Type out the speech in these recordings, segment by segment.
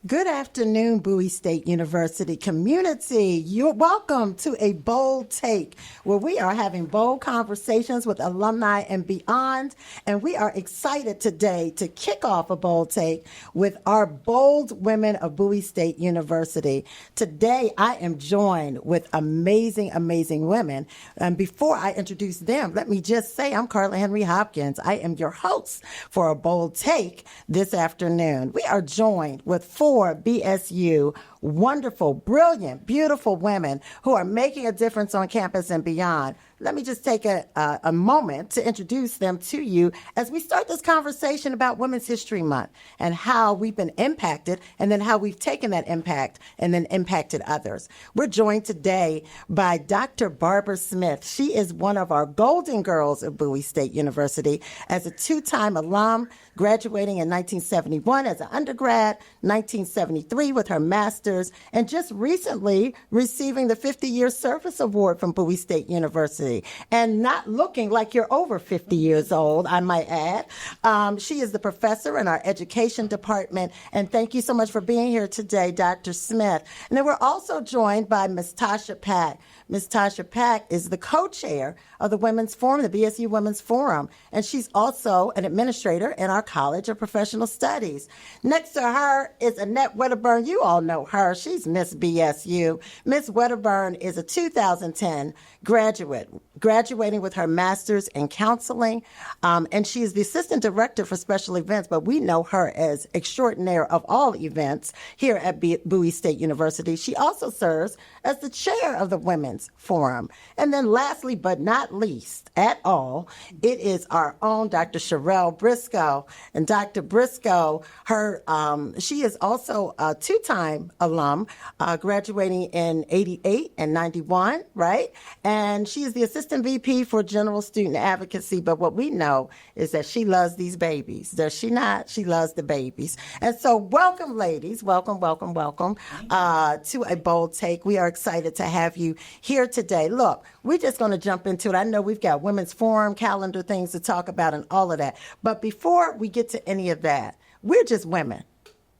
Good afternoon, Bowie State University community. You're welcome to A Bold Take, where we are having bold conversations with alumni and beyond. And we are excited today to kick off A Bold Take with our bold women of Bowie State University. Today, I am joined with amazing, amazing women. And before I introduce them, let me just say I'm Carla Henry Hopkins. I am your host for A Bold Take this afternoon. We are joined with four BSU wonderful, brilliant, beautiful women who are making a difference on campus and beyond. Let me just take a moment to introduce them to you as we start this conversation about Women's History Month and how we've been impacted and then how we've taken that impact and then impacted others. We're joined today by Dr. Barbara Smith. She is one of our golden girls of Bowie State University as a two-time alum, graduating in 1971 as an undergrad, 1973 with her master's, and just recently receiving the 50-year service award from Bowie State University. And not looking like you're over 50 years old, I might add. She is the professor in our education department. And thank you so much for being here today, Dr. Smith. And then we're also joined by Ms. Tatia Pack. Ms. Tatia Pack is the co-chair of the Women's Forum, the BSU Women's Forum, and she's also an administrator in our College of Professional Studies. Next to her is Annette Wedderburn. You all know her. She's Miss BSU. Miss Wedderburn is a 2010 graduate, graduating with her master's in counseling, and she is the assistant director for special events, but we know her as extraordinaire of all events here at Bowie State University. She also serves as the chair of the Women's Forum. And then lastly, but not least at all, it is our own Dr. Shirelle Briscoe. And Dr. Briscoe, she is also a two-time alum, graduating in 88 and 91, right? And she is the assistant VP for general student advocacy. But what we know is that she loves these babies. Does she not? She loves the babies. And so welcome, ladies. Welcome, welcome, welcome to A Bold Take. We are excited to have you here today. Look, we're just going to jump into it. I know we've got Women's Forum calendar things to talk about and all of that. But before we get to any of that, we're just women,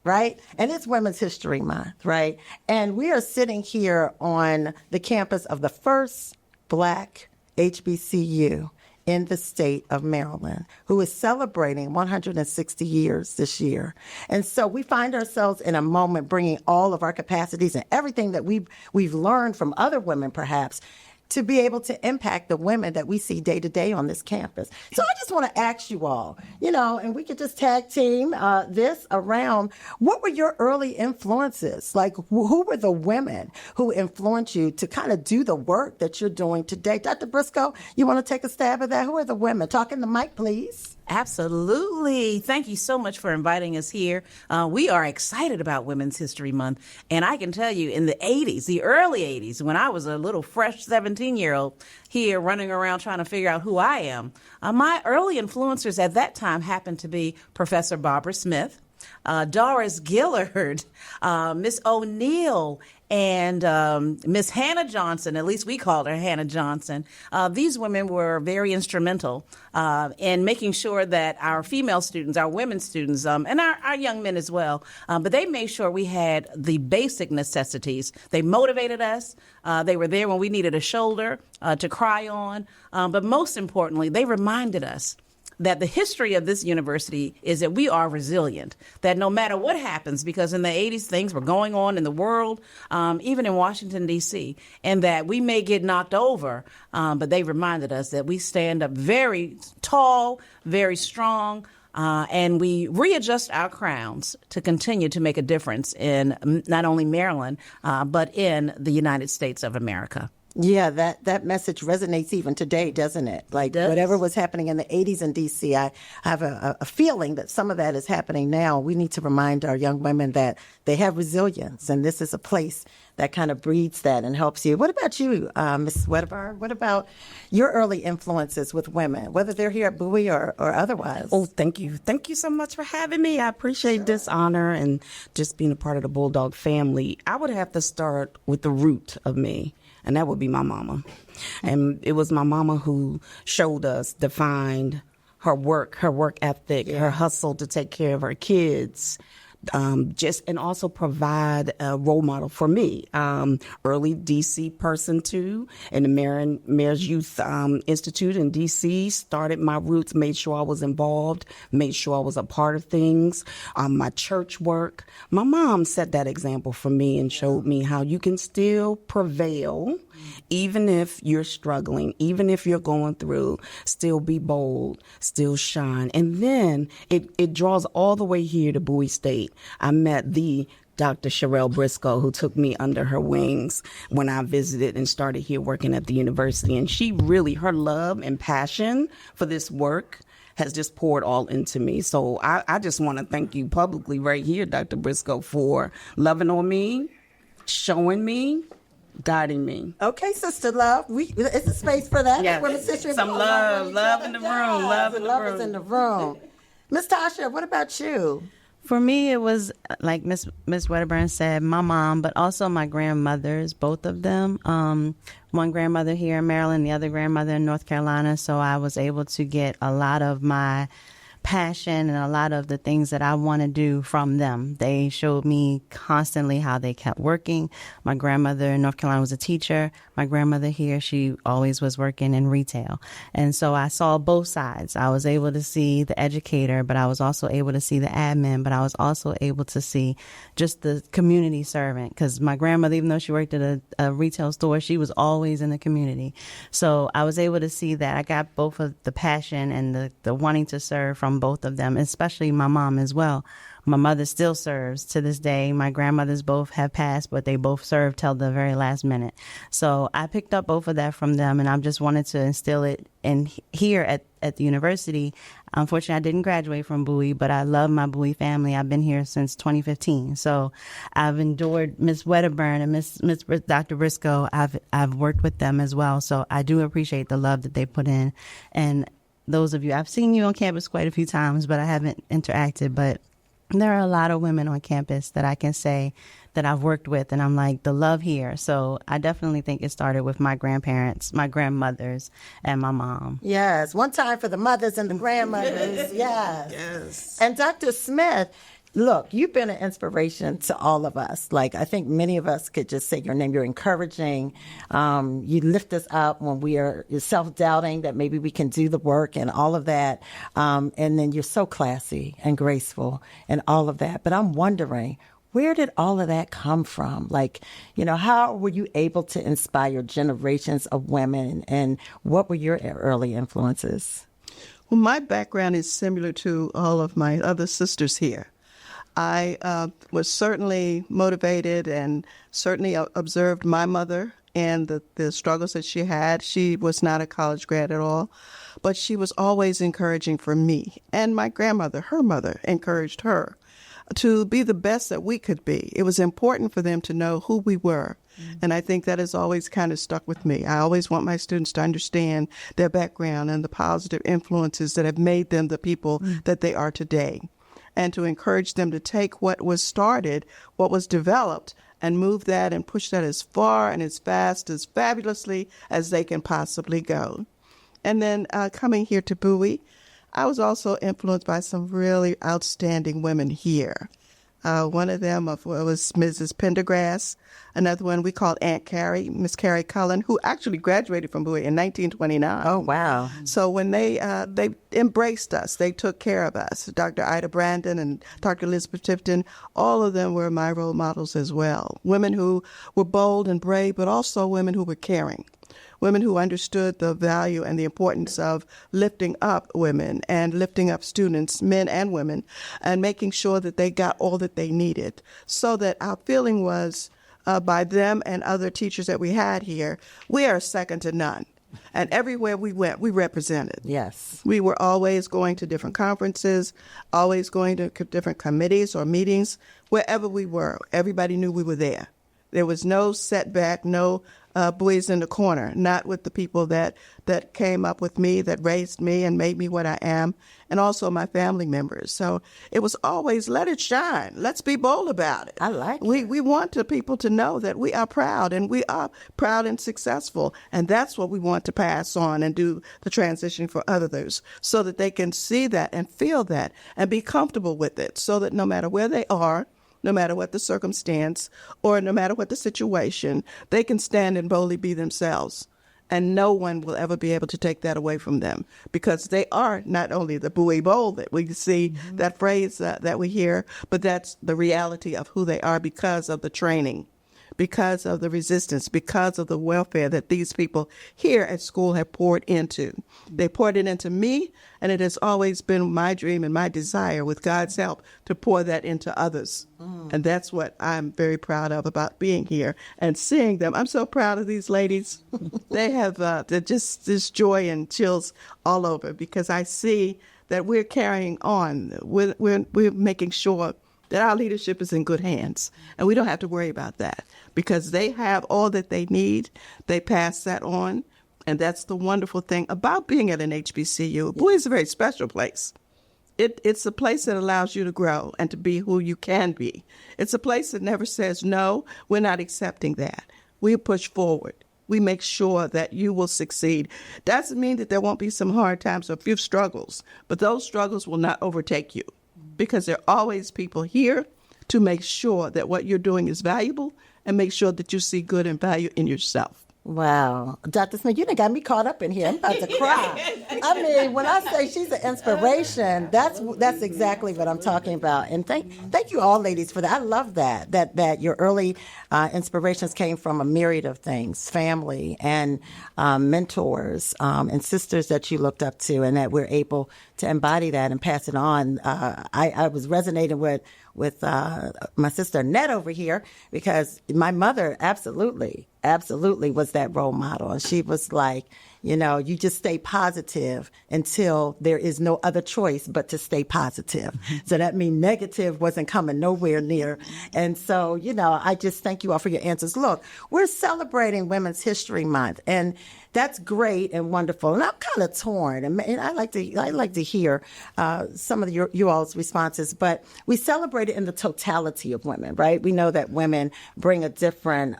right? And it's Women's History Month, right? And we are sitting here on the campus of the first Black HBCU in the state of Maryland, who is celebrating 160 years this year. And so we find ourselves in a moment bringing all of our capacities and everything that we've learned from other women, perhaps, to be able to impact the women that we see day to day on this campus. So I just want to ask you all, and we could just tag team this around, what were your early influences? Like, who were the women who influenced you to kind of do the work that you're doing today? Dr. Briscoe, you want to take a stab at that? Who are the women? Talk in the mic, please. Absolutely. Thank you so much for inviting us here. We are excited about Women's History Month. And I can tell you in the 80s, the early 80s, when I was a little fresh 17-year-old here running around trying to figure out who I am, my early influencers at that time happened to be Professor Barbara Smith, Doris Gillard, Miss O'Neill, and Miss Hannah Johnson. At least we called her Hannah Johnson. These women were very instrumental in making sure that our female students, our women students, and our young men as well, but they made sure we had the basic necessities. They motivated us. They were there when we needed a shoulder to cry on. But most importantly, they reminded us that the history of this university is that we are resilient, that no matter what happens, because in the 80s things were going on in the world, even in Washington, D.C., and that we may get knocked over, but they reminded us that we stand up very tall, very strong, and we readjust our crowns to continue to make a difference in not only Maryland, but in the United States of America. Yeah, that message resonates even today, doesn't it? Like whatever was happening in the 80s in D.C., I have a feeling that some of that is happening now. We need to remind our young women that they have resilience, and this is a place that kind of breeds that and helps you. What about you, Ms. Wedderburn? What about your early influences with women, whether they're here at Bowie or otherwise? Oh, thank you. Thank you so much for having me. I appreciate this honor and just being a part of the Bulldog family. I would have to start with the root of me, and that would be my mama. And it was my mama who showed us, defined her work ethic, her hustle to take care of her kids, and also provide a role model for me. Early DC person too, in the Mayor's Youth Institute in DC. Started my roots, made sure I was involved, made sure I was a part of things. My church work. My mom set that example for me and showed me how you can still prevail, even if you're struggling, even if you're going through. Still be bold, still shine, and then it draws all the way here to Bowie State. I met the Dr. Shirelle Briscoe, who took me under her wings when I visited and started here working at the university. And she really, her love and passion for this work has just poured all into me. So I just want to thank you publicly right here, Dr. Briscoe, for loving on me, showing me, guiding me. Okay, Sister Love, it's a space for that. Yes. Women's History Some Month. love in the room, love in the Love room. is in the room. Miss Tasha, what about you? For me, it was like Miss Wedderburn said, my mom, but also my grandmothers, both of them. One grandmother here in Maryland, the other grandmother in North Carolina. So I was able to get a lot of my passion and a lot of the things that I want to do from them. They showed me constantly how they kept working. My grandmother in North Carolina was a teacher. My grandmother here, she always was working in retail. And so I saw both sides. I was able to see the educator, but I was also able to see the admin, but I was also able to see just the community servant, because my grandmother, even though she worked at a retail store, she was always in the community. So I was able to see that. I got both of the passion and the wanting to serve from both of them, especially my mom as well. My mother still serves to this day. My grandmothers both have passed, but they both served till the very last minute. So I picked up both of that from them, and I just wanted to instill it in here at the university. Unfortunately, I didn't graduate from Bowie, but I love my Bowie family. I've been here since 2015. So I've endured Miss Wedderburn and Miss Dr. Briscoe. I've worked with them as well. So I do appreciate the love that they put in. And those of you, I've seen you on campus quite a few times, but I haven't interacted. But there are a lot of women on campus that I can say that I've worked with, and I'm like, the love here. So I definitely think it started with my grandparents, my grandmothers, and my mom. Yes, one time for the mothers and the grandmothers. Yes. Yes. And Dr. Smith, look, you've been an inspiration to all of us. Like, I think many of us could just say your name. You're encouraging. You lift us up when we are self-doubting that maybe we can do the work and all of that. And then you're so classy and graceful and all of that. But I'm wondering, where did all of that come from? Like, how were you able to inspire generations of women, and what were your early influences? Well, my background is similar to all of my other sisters here. I was certainly motivated and certainly observed my mother and the struggles that she had. She was not a college grad at all, but she was always encouraging for me. And my grandmother, her mother, encouraged her to be the best that we could be. It was important for them to know who we were. And I think that has always kind of stuck with me. I always want my students to understand their background and the positive influences that have made them the people that they are today, and to encourage them to take what was started, what was developed, and move that and push that as far and as fast, as fabulously as they can possibly go. And then coming here to Bowie, I was also influenced by some really outstanding women here. One of them was Mrs. Pendergrass. Another one we called Aunt Carrie, Miss Carrie Cullen, who actually graduated from Bowie in 1929. Oh, wow. So when they embraced us, they took care of us. Dr. Ida Brandon and Dr. Elizabeth Tipton, all of them were my role models as well. Women who were bold and brave, but also women who were caring. Women who understood the value and the importance of lifting up women and lifting up students, men and women, and making sure that they got all that they needed. So that our feeling was, by them and other teachers that we had here, we are second to none. And everywhere we went, we represented. Yes. We were always going to different conferences, always going to different committees or meetings. Wherever we were, everybody knew we were there. There was no setback, no boys in the corner, not with the people that came up with me, that raised me and made me what I am, and also my family members. So it was always, let it shine. Let's be bold about it. I like it. We want the people to know that we are proud, and we are proud and successful. And that's what we want to pass on and do the transition for others, so that they can see that and feel that and be comfortable with it, so that no matter where they are, no matter what the circumstance or no matter what the situation, they can stand and boldly be themselves. And no one will ever be able to take that away from them, because they are not only the Bowie bold that we see, that phrase that we hear, but that's the reality of who they are because of the training, because of the resistance, because of the welfare that these people here at school have poured into. They poured it into me, and it has always been my dream and my desire, with God's help, to pour that into others. And that's what I'm very proud of about being here and seeing them. I'm so proud of these ladies. They have they're just this joy and chills all over, because I see that we're carrying on. We're making sure that our leadership is in good hands, and we don't have to worry about that, because they have all that they need. They pass that on, and that's the wonderful thing about being at an HBCU. Bowie is a very special place. It's a place that allows you to grow and to be who you can be. It's a place that never says, no, we're not accepting that. We push forward. We make sure that you will succeed. Doesn't mean that there won't be some hard times or a few struggles, but those struggles will not overtake you, because there are always people here to make sure that what you're doing is valuable and make sure that you see good and value in yourself. Wow. Dr. Smith, you done got me caught up in here. I'm about to cry. I mean, when I say she's an inspiration, that's exactly what I'm talking about. And thank you all, ladies, for that. I love that your early inspirations came from a myriad of things, family and mentors and sisters that you looked up to, and that we're able to embody that and pass it on. I was resonating with my sister Annette over here, because my mother absolutely was that role model. And she was like, you just stay positive until there is no other choice but to stay positive. So that means negative wasn't coming nowhere near. And so, I just thank you all for your answers. Look, we're celebrating Women's History Month, and that's great and wonderful. And I'm kind of torn, and I like to hear some of you all's responses. But we celebrate it in the totality of women, right? We know that women bring a different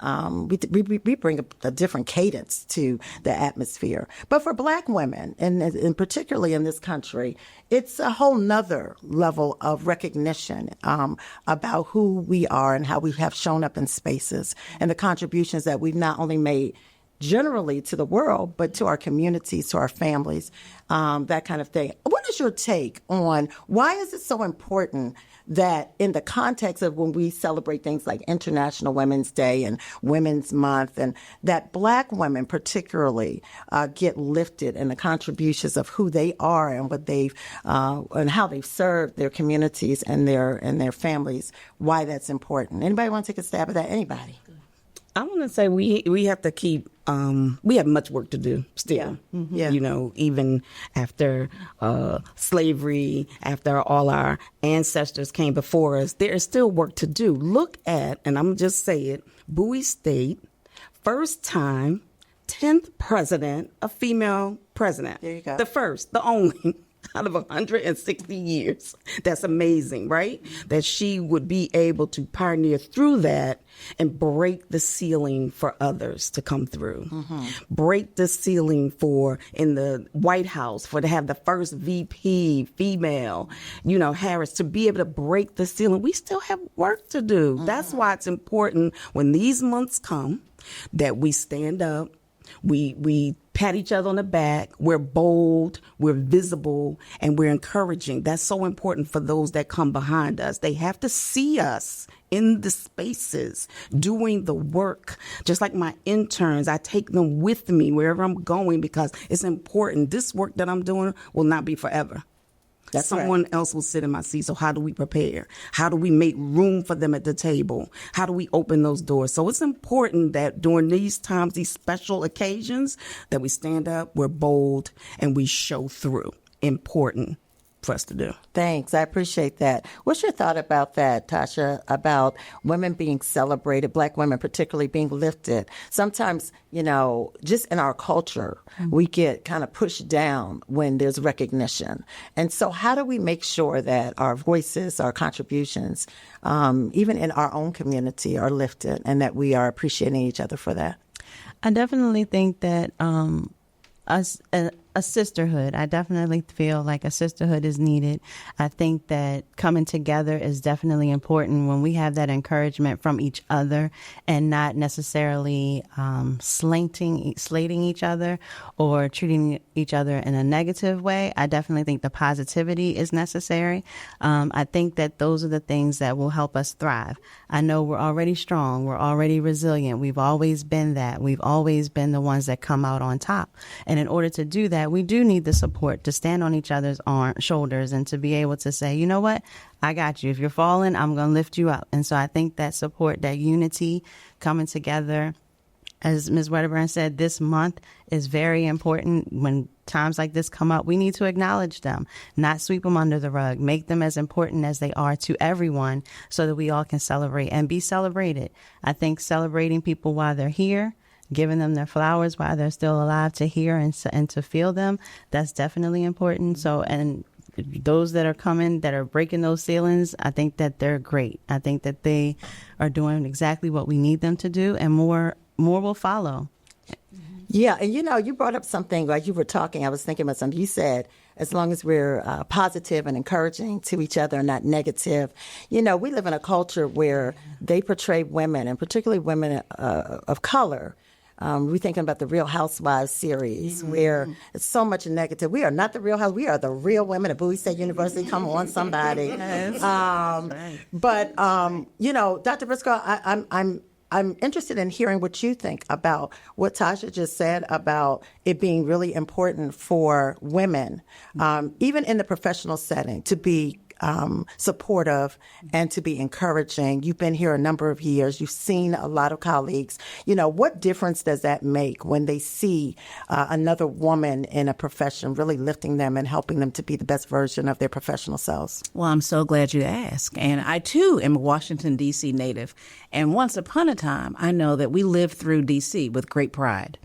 we bring a different cadence to the atmosphere. But for Black women, and particularly in this country, it's a whole nother level of recognition about who we are and how we have shown up in spaces, and the contributions that we've not only made generally to the world, but to our communities, to our families, that kind of thing. What is your take on why is it so important that in the context of when we celebrate things like International Women's Day and Women's Month, and that Black women particularly get lifted in the contributions of who they are and what they've and how they've served their communities and their families, why that's important? Anybody want to take a stab at that? Anybody? I want to say we have to keep, we have much work to do still. Yeah. Mm-hmm. Yeah. Even after slavery, after all our ancestors came before us, there is still work to do. Look at, and I'm just say it, Bowie State, first time, 10th president, a female president. There you go. The first, the only. Out of 160 years. That's amazing, right? That she would be able to pioneer through that and break the ceiling for others to come through. Mm-hmm. Break the ceiling for in the White House, for to have the first VP female, Harris, to be able to break the ceiling. We still have work to do. Mm-hmm. That's why it's important when these months come that we stand up, we pat each other on the back, we're bold, we're visible, and we're encouraging. That's so important for those that come behind us. They have to see us in the spaces, doing the work. Just like my interns, I take them with me wherever I'm going, because it's important. This work that I'm doing will not be forever. That's Someone right. else will sit in my seat. So how do we prepare? How do we make room for them at the table? How do we open those doors? So it's important that during these times, these special occasions, that we stand up, we're bold, and we show through. Important for us to do. Thanks. I appreciate that. What's your thought about that, Tasha, about women being celebrated, Black women particularly being lifted? Sometimes, just in our culture, we get kind of pushed down when there's recognition. And so how do we make sure that our voices, our contributions, even in our own community, are lifted and that we are appreciating each other for that? I definitely think that a sisterhood. I definitely feel like a sisterhood is needed. I think that coming together is definitely important when we have that encouragement from each other and not necessarily slating each other or treating each other in a negative way. I definitely think the positivity is necessary. I think that those are the things that will help us thrive. I know we're already strong. We're already resilient. We've always been that. We've always been the ones that come out on top. And in order to do that, we do need the support to stand on each other's shoulders and to be able to say, you know what, I got you. If you're falling, I'm going to lift you up. And so I think that support, that unity, coming together, as Ms. Wedderburn said, this month is very important. When times like this come up, we need to acknowledge them, not sweep them under the rug, make them as important as they are to everyone so that we all can celebrate and be celebrated. I think celebrating people while they're here, giving them their flowers while they're still alive to hear and to feel them, that's definitely important. So, and those that are coming, that are breaking those ceilings, I think that they're great. I think that they are doing exactly what we need them to do, and more will follow. Yeah, and you brought up something while you were talking. I was thinking about something you said. As long as we're positive and encouraging to each other and not negative. We live in a culture where they portray women, and particularly women of color. We're thinking about the Real Housewives series, where it's so much negative. We are not the Real Housewives. We are the real women at Bowie State University. Come on, somebody. Yes. But Dr. Briscoe, I'm interested in hearing what you think about what Tasha just said about it being really important for women, even in the professional setting, to be supportive and to be encouraging. You've been here a number of years. You've seen a lot of colleagues. What difference does that make when they see another woman in a profession really lifting them and helping them to be the best version of their professional selves? Well, I'm so glad you asked. And I, too, am a Washington, D.C. native. And once upon a time, I know that we lived through D.C. with great pride.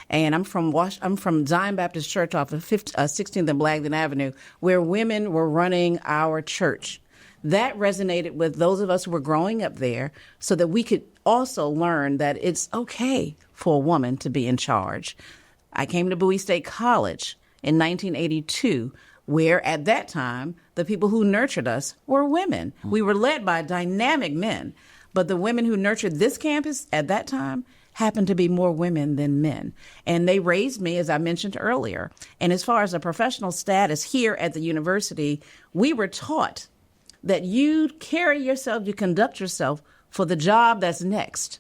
And I'm from Zion Baptist Church off of 16th and Blagden Avenue, where women were running our church. That resonated with those of us who were growing up there, so that we could also learn that it's okay for a woman to be in charge. I came to Bowie State College in 1982, where at that time, the people who nurtured us were women. We were led by dynamic men, but the women who nurtured this campus at that time happened to be more women than men. And they raised me, as I mentioned earlier. And as far as a professional status here at the university, we were taught that you carry yourself, you conduct yourself for the job that's next,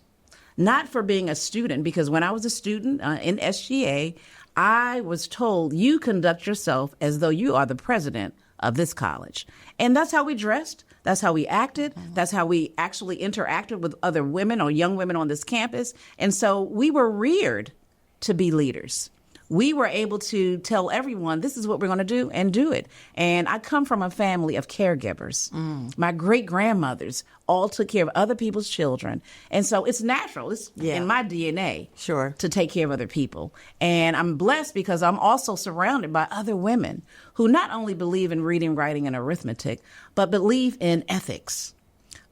not for being a student. Because when I was a student in SGA, I was told you conduct yourself as though you are the president of this college. And that's how we dressed. That's how we acted. That's how we actually interacted with other women or young women on this campus. And so we were reared to be leaders. We were able to tell everyone, this is what we're going to do, and do it. And I come from a family of caregivers. My great-grandmothers all took care of other people's children. And so it's natural. It's in my DNA to take care of other people. And I'm blessed because I'm also surrounded by other women who not only believe in reading, writing, and arithmetic, but believe in ethics.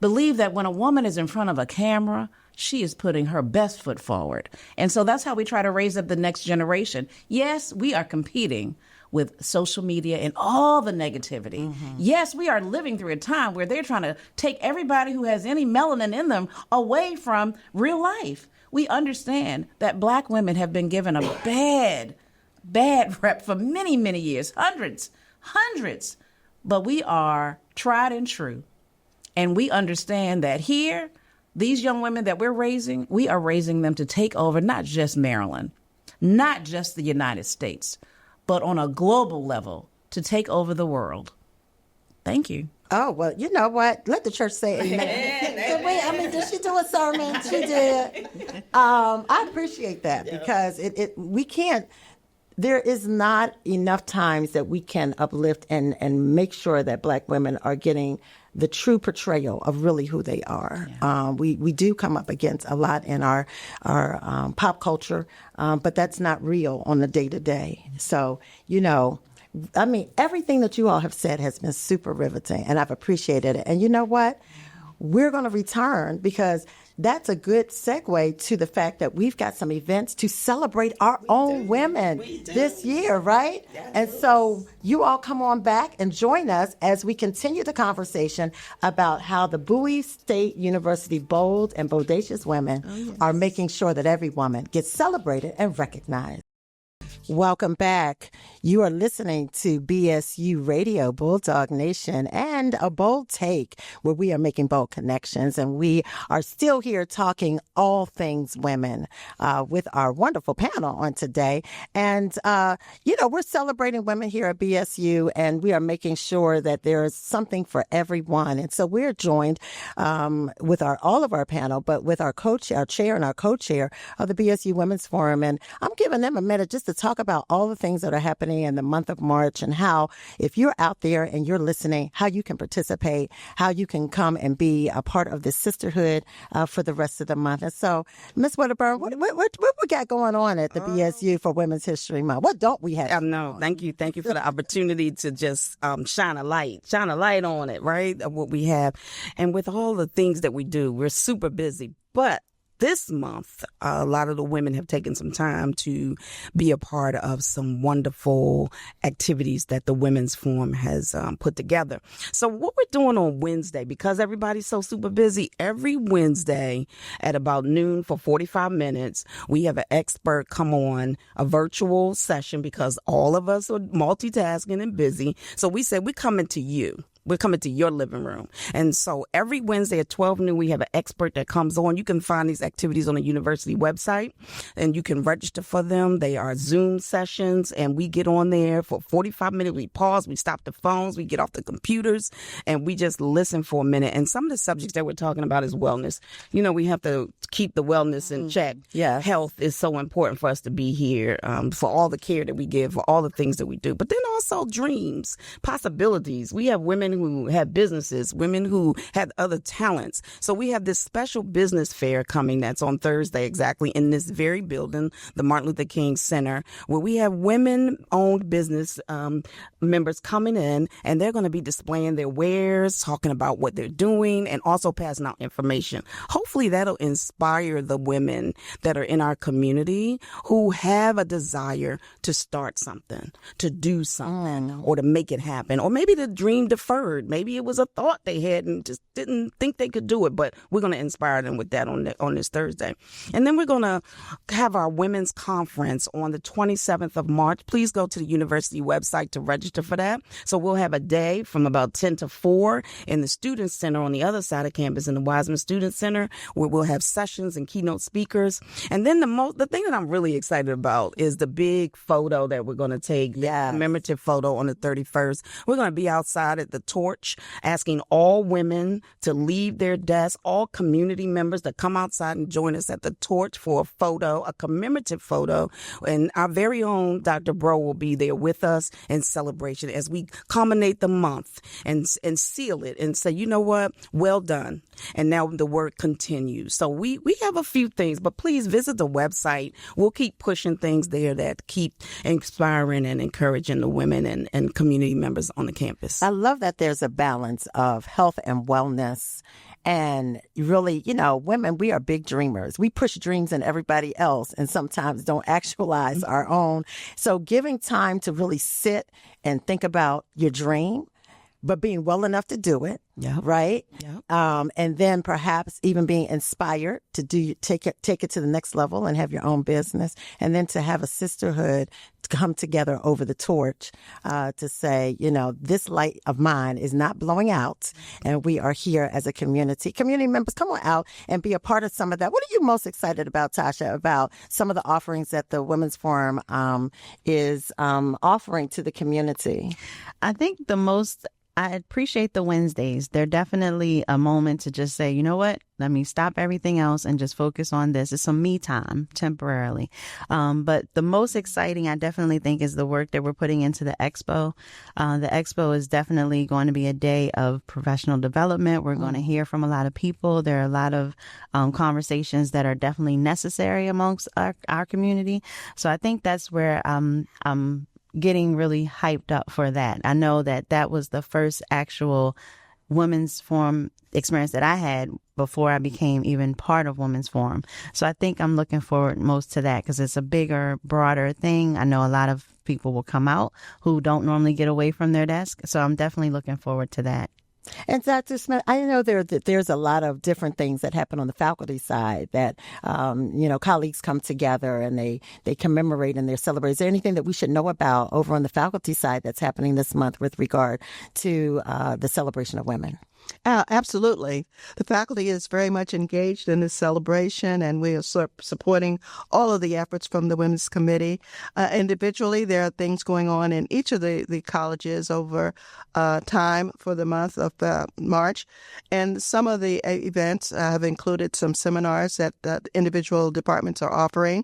Believe that when a woman is in front of a camera, she is putting her best foot forward. And so that's how we try to raise up the next generation. Yes, we are competing with social media and all the negativity. Yes, we are living through a time where they're trying to take everybody who has any melanin in them away from real life. We understand that Black women have been given a bad rep for many, many years, hundreds. But we are tried and true. And we understand that here, these young women that we're raising, we are raising them to take over not just Maryland, not just the United States, but on a global level to take over the world. Thank you. Oh, well, you know what? Let the church say amen. Did she do a sermon? She did. I appreciate that because we can't. there is not enough times that we can uplift and make sure that Black women are getting the true portrayal of really who they are. Yeah. We do come up against a lot in our pop culture, but that's not real on the day to day. So, I mean, everything that you all have said has been super riveting, and I've appreciated it. And you know what? We're going to return because that's a good segue to the fact that we've got some events to celebrate our own women this year, right? Yes. And so you all come on back and join us as we continue the conversation about how the Bowie State University bold and bodacious women are making sure that every woman gets celebrated and recognized. Welcome back. You are listening to BSU Radio, Bulldog Nation, and A Bold Take, where we are making bold connections. And we are still here talking all things women with our wonderful panel on today. And, we're celebrating women here at BSU, and we are making sure that there is something for everyone. And so we're joined with all of our panel, but with our chair and our co-chair of the BSU Women's Forum. And I'm giving them a minute just to talk about all the things that are happening in the month of March and how, if you're out there and you're listening, how you can participate, how you can come and be a part of this sisterhood for the rest of the month. And so, Ms. Wedderburn, what we got going on at the BSU for Women's History Month? What don't we have? No, thank you for the opportunity to just shine a light on it, right? Of what we have. And with all the things that we do, we're super busy, but this month, a lot of the women have taken some time to be a part of some wonderful activities that the Women's Forum has put together. So what we're doing on Wednesday, because everybody's so super busy, every Wednesday at about noon for 45 minutes, we have an expert come on a virtual session because all of us are multitasking and busy. So we said, we're coming to you. We're coming to your living room. And so every Wednesday at 12 noon, we have an expert that comes on. You can find these activities on the university website, and you can register for them. They are Zoom sessions, and we get on there for 45 minutes. We pause, we stop the phones, we get off the computers, and we just listen for a minute. And some of the subjects that we're talking about is wellness. We have to keep the wellness in check. Yeah. Health is so important for us to be here, for all the care that we give, for all the things that we do. But then also dreams, possibilities. We have women who have businesses, women who have other talents. So we have this special business fair coming that's on Thursday exactly in this very building, the Martin Luther King Center, where we have women-owned business members coming in, and they're going to be displaying their wares, talking about what they're doing, and also passing out information. Hopefully that'll inspire the women that are in our community who have a desire to start something, to do something, or to make it happen, or maybe to dream deferred. Maybe it was a thought they had and just didn't think they could do it, but we're going to inspire them with that on this Thursday. And then we're going to have our women's conference on the 27th of March. Please go to the university website to register for that. So we'll have a day from about 10 to 4 in the Student Center on the other side of campus in the Wiseman Student Center, where we'll have sessions and keynote speakers. And then the thing that I'm really excited about is the big photo that we're going to take, the commemorative photo on the 31st. We're going to be outside at the Torch, asking all women to leave their desks, all community members to come outside and join us at the Torch for a photo, a commemorative photo. And our very own Dr. Bro will be there with us in celebration as we culminate the month and seal it and say, you know what, well done. And now the work continues. So we have a few things, but please visit the website. We'll keep pushing things there that keep inspiring and encouraging the women and community members on the campus. I love that there's a balance of health and wellness. And really, women, we are big dreamers. We push dreams in everybody else and sometimes don't actualize our own. So giving time to really sit and think about your dream, but being well enough to do it, right? Yep. And then perhaps even being inspired to take it to the next level and have your own business, and then to have a sisterhood to come together over the torch to say, this light of mine is not blowing out, and we are here as a community. Community members, come on out and be a part of some of that. What are you most excited about, Tasha, about some of the offerings that the Women's Forum is offering to the community? I think I appreciate the Wednesdays. holidays. They're definitely a moment to just say, you know what? Let me stop everything else and just focus on this. It's some me time temporarily. But the most exciting, I definitely think, is the work that we're putting into the expo. The expo is definitely going to be a day of professional development. We're going to hear from a lot of people. There are a lot of conversations that are definitely necessary amongst our community. So I think that's where I'm getting really hyped up for that. I know that was the first actual Women's Forum experience that I had before I became even part of Women's Forum. So I think I'm looking forward most to that because it's a bigger, broader thing. I know a lot of people will come out who don't normally get away from their desk. So I'm definitely looking forward to that. And Dr. Smith, I know there's a lot of different things that happen on the faculty side that, colleagues come together and they commemorate and they celebrate. Is there anything that we should know about over on the faculty side that's happening this month with regard to the celebration of women? Absolutely. The faculty is very much engaged in this celebration, and we are supporting all of the efforts from the Women's Committee. Individually, there are things going on in each of the colleges over time for the month of March. And some of the events have included some seminars that individual departments are offering.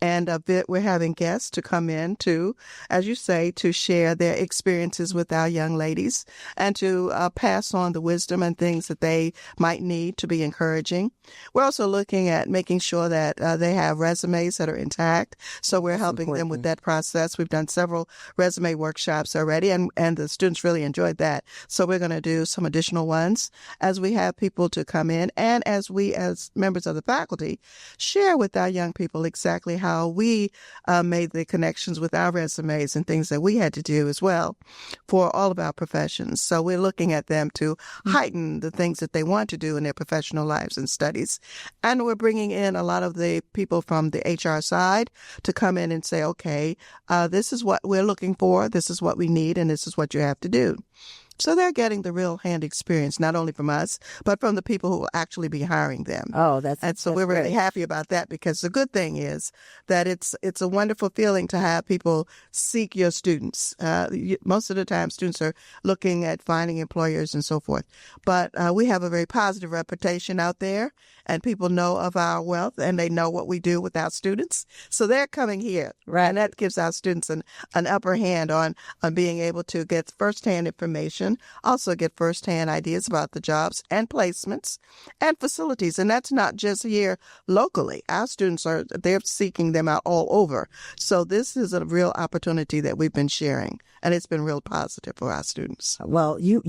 And we're having guests to come in to, as you say, to share their experiences with our young ladies and to pass on the wisdom and things that they might need to be encouraging. We're also looking at making sure that they have resumes that are intact. So we're helping them with that process. We've done several resume workshops already, and the students really enjoyed that. So we're going to do some additional ones as we have people to come in and as we, as members of the faculty, share with our young people exactly how we made the connections with our resumes and things that we had to do as well for all of our professions. So we're looking at them to heighten the things that they want to do in their professional lives and studies. And we're bringing in a lot of the people from the HR side to come in and say, okay, this is what we're looking for, this is what we need, and this is what you have to do. So they're getting the real hand experience, not only from us, but from the people who will actually be hiring them. Oh, we're really happy about that, because the good thing is that it's a wonderful feeling to have people seek your students. Most of the time, students are looking at finding employers and so forth. But we have a very positive reputation out there, and people know of our wealth, and they know what we do with our students. So they're coming here, right? And that gives our students an upper hand on being able to get firsthand information, also get firsthand ideas about the jobs and placements and facilities. And that's not just here locally. Our students they're seeking them out all over. So this is a real opportunity that we've been sharing, and it's been real positive for our students. Well, you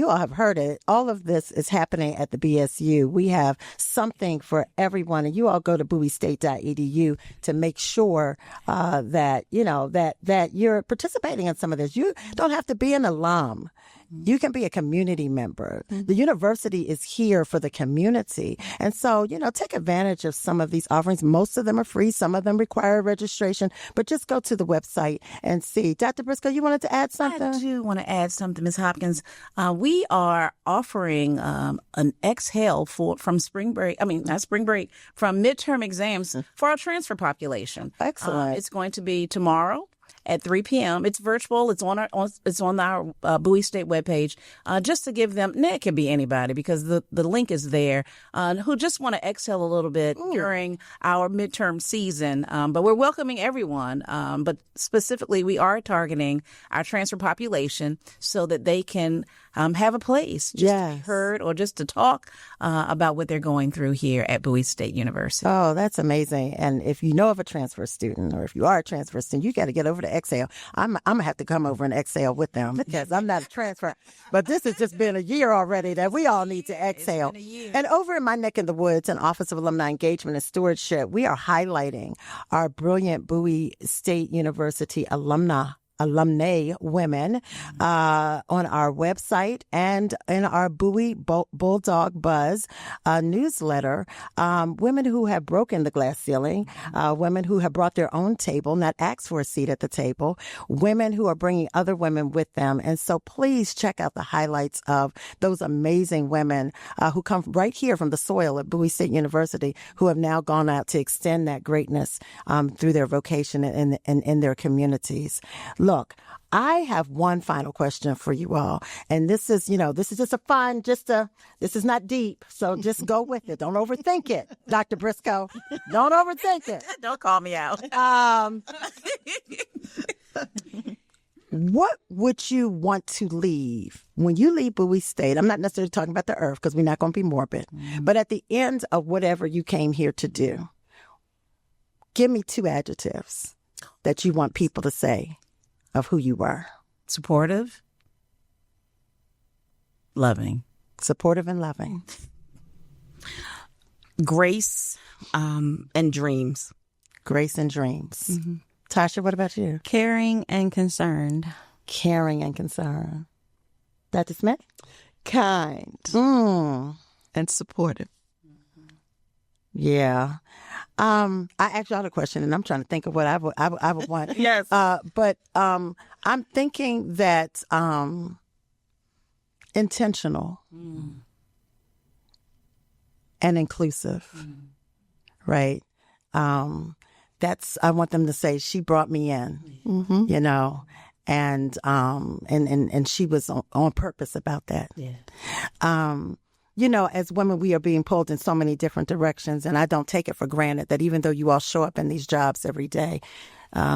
all have heard it. All of this is happening at the BSU. We have something for everyone, and you all go to bowiestate.edu to make sure that you're participating in some of this. You don't have to be an alum. You can be a community member. The university is here for the community. And so, take advantage of some of these offerings. Most of them are free. Some of them require registration. But just go to the website and see. Dr. Briscoe, you wanted to add something? I do want to add something, Ms. Hopkins. We are offering an exhale from spring break. I mean, not spring break, from midterm exams for our transfer population. Excellent. It's going to be tomorrow at 3 p.m. It's virtual. It's on our Bowie State webpage, just to give them, it can be anybody because the link is there, who just want to exhale a little bit during our midterm season. But we're welcoming everyone. But specifically, we are targeting our transfer population so that they can have a place just to be heard or just to talk about what they're going through here at Bowie State University. Oh, that's amazing. And if you know of a transfer student, or if you are a transfer student, you got to get over to Exhale. I'm going to have to come over and exhale with them because I'm not a transfer. But this has just been a year already that we all need to exhale. And over in my neck of the woods, in Office of Alumni Engagement and Stewardship, we are highlighting our brilliant Bowie State University alumni women on our website and in our Bowie Bulldog Buzz newsletter. Women who have broken the glass ceiling, women who have brought their own table, not asked for a seat at the table, women who are bringing other women with them. And so please check out the highlights of those amazing women who come right here from the soil at Bowie State University, who have now gone out to extend that greatness through their vocation and in their communities. Look, I have one final question for you all. And this is just a fun, this is not deep. So just go with it. Don't overthink it, Dr. Briscoe. Don't overthink it. Don't call me out. What would you want to leave when you leave Bowie State? I'm not necessarily talking about the earth because we're not going to be morbid. But at the end of whatever you came here to do, give me 2 adjectives that you want people to say of who you were. Supportive, loving. Supportive and loving. Grace and dreams. Grace and dreams. Tasha, what about you? Caring and concerned. Caring and concern. Dr. Smith? Kind Mm. and supportive. Yeah. I asked y'all a question, and I'm trying to think of what I would want. Yes. But I'm thinking that intentional and inclusive, right? I want them to say she brought me in, you know, and she was on purpose about that. Yeah. You know, as women, we are being pulled in so many different directions, and I don't take it for granted that even though you all show up in these jobs every day,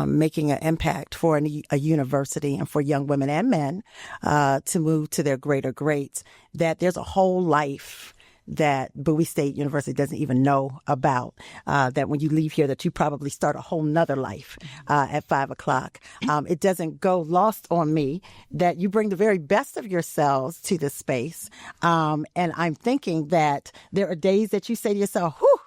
making an impact for a university and for young women and men to move to their greater greats, that there's a whole life that Bowie State University doesn't even know about, that when you leave here that you probably start a whole nother life at 5 o'clock. It doesn't go lost on me that you bring the very best of yourselves to this space. And I'm thinking that there are days that you say to yourself, whew,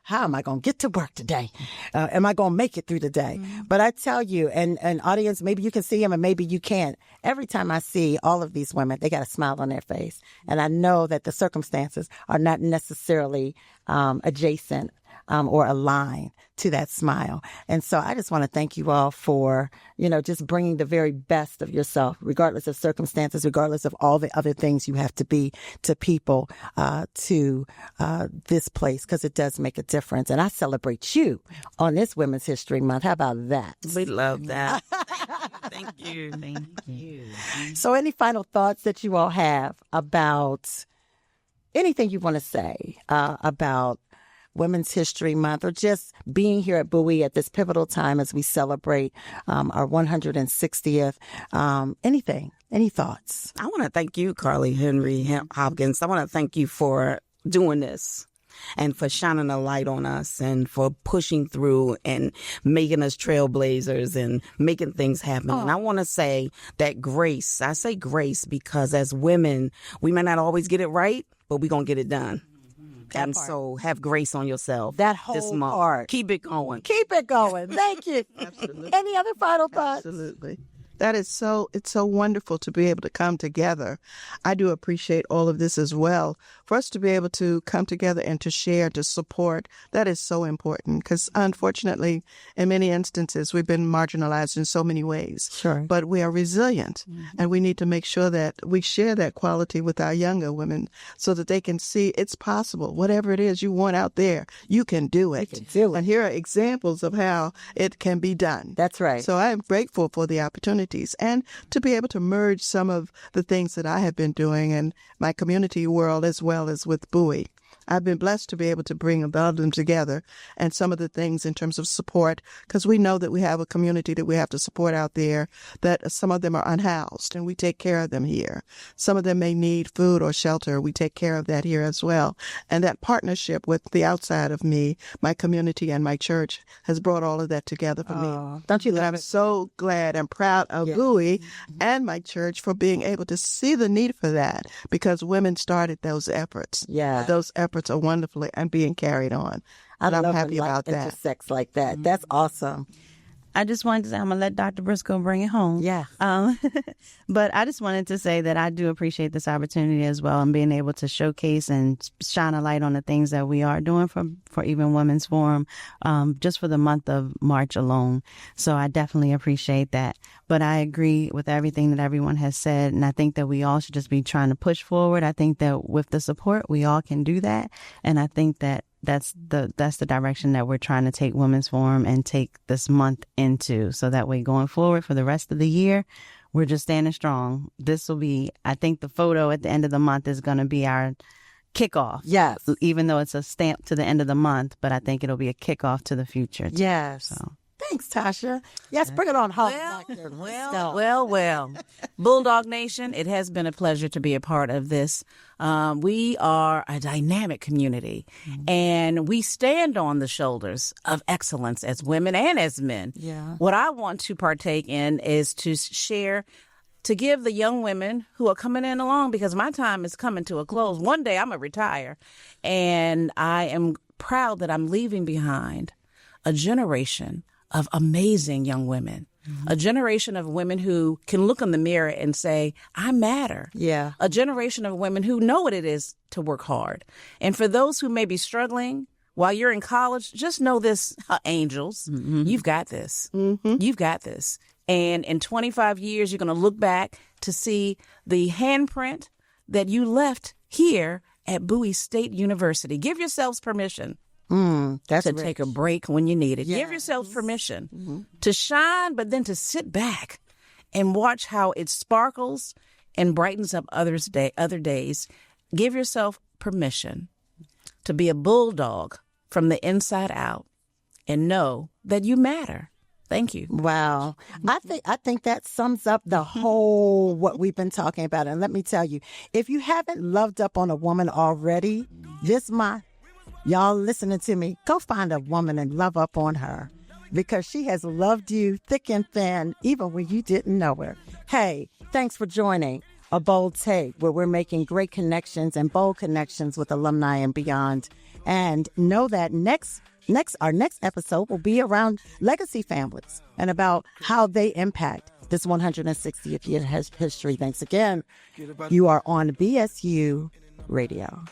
how am I going to get to work today? Am I going to make it through the day? But I tell you, and audience, maybe you can see them and maybe you can't. Every time I see all of these women, they got a smile on their face. And I know that the circumstances are not necessarily adjacent or aligned to that smile. And so I just want to thank you all for, you know, just bringing the very best of yourself, regardless of circumstances, regardless of all the other things you have to be to people, to this place, because it does make a difference. And I celebrate you on this Women's History Month. How about that? We love that. Thank you. Thank you. So any final thoughts that you all have about anything you want to say about Women's History Month, or just being here at Bowie at this pivotal time as we celebrate our 160th? Anything? Any thoughts? I want to thank you, Carla Henry Hopkins. I want to thank you for doing this and for shining a light on us and for pushing through and making us trailblazers and making things happen. And I want to say that grace, I say grace because as women, we may not always get it right, but we're going to get it done. And so have grace on yourself. That whole this month. part. Keep it going. Keep it going. Thank you. Absolutely. Any other final thoughts? Absolutely. That is it's so wonderful to be able to come together. I do appreciate all of this as well. For us to be able to come together and to share, to support, that is so important because unfortunately, in many instances, we've been marginalized in so many ways. Sure. But we are resilient and we need to make sure that we share that quality with our younger women so that they can see it's possible. Whatever it is you want out there, you can do it. You can do it. And here are examples of how it can be done. That's right. So I am grateful for the opportunities and to be able to merge some of the things that I have been doing in my community world as well as with Bowie. I've been blessed to be able to bring all of them together and some of the things in terms of support, because we know that we have a community that we have to support out there, that some of them are unhoused and we take care of them here. Some of them may need food or shelter. We take care of that here as well. And that partnership with the outside of me, my community and my church has brought all of that together for me. Don't you And love I'm it? so glad and proud of Bowie and my church for being able to see the need for that because women started those efforts. Yeah. Those efforts are wonderfully and being carried on. And I'm love happy when about life that. intersects like that. That's awesome. I just wanted to say I'm gonna let Dr. Briscoe bring it home. Yeah. But I just wanted to say that I do appreciate this opportunity as well and being able to showcase and shine a light on the things that we are doing for even Women's Forum, just for the month of March alone. So I definitely appreciate that. But I agree with everything that everyone has said, and I think that we all should just be trying to push forward. I think that with the support, we all can do that, and I think that that's the direction that we're trying to take Women's Forum and take this month into. So that way, going forward for the rest of the year, we're just standing strong. This will be, I think, the photo at the end of the month is going to be our kickoff. Yes. Even though it's a stamp to the end of the month, but I think it'll be a kickoff to the future. Yes. So. Thanks, Tasha. Yes, bring it on home. Well. Bulldog Nation, it has been a pleasure to be a part of this. We are a dynamic community, and we stand on the shoulders of excellence as women and as men. Yeah. What I want to partake in is to share, to give the young women who are coming in along, because my time is coming to a close. One day I'm going to retire, and I am proud that I'm leaving behind a generation of amazing young women, a generation of women who can look in the mirror and say, I matter. Yeah. A generation of women who know what it is to work hard. And for those who may be struggling while you're in college, just know this, angels, you've got this. You've got this. And in 25 years, you're going to look back to see the handprint that you left here at Bowie State University. Give yourselves permission That's to rich. take a break when you need it. Yes. Give yourselves permission to shine, but then to sit back and watch how it sparkles and brightens up other days. Give yourself permission to be a bulldog from the inside out and know that you matter. Thank you. Wow. I think that sums up the whole what we've been talking about. And let me tell you, if you haven't loved up on a woman already this month, y'all listening to me, go find a woman and love up on her, because she has loved you thick and thin, even when you didn't know her. Hey, thanks for joining A Bold Take, where we're making great connections and bold connections with alumni and beyond. And know that our next episode will be around legacy families and about how they impact this 160th year history. Thanks again. You are on BSU Radio.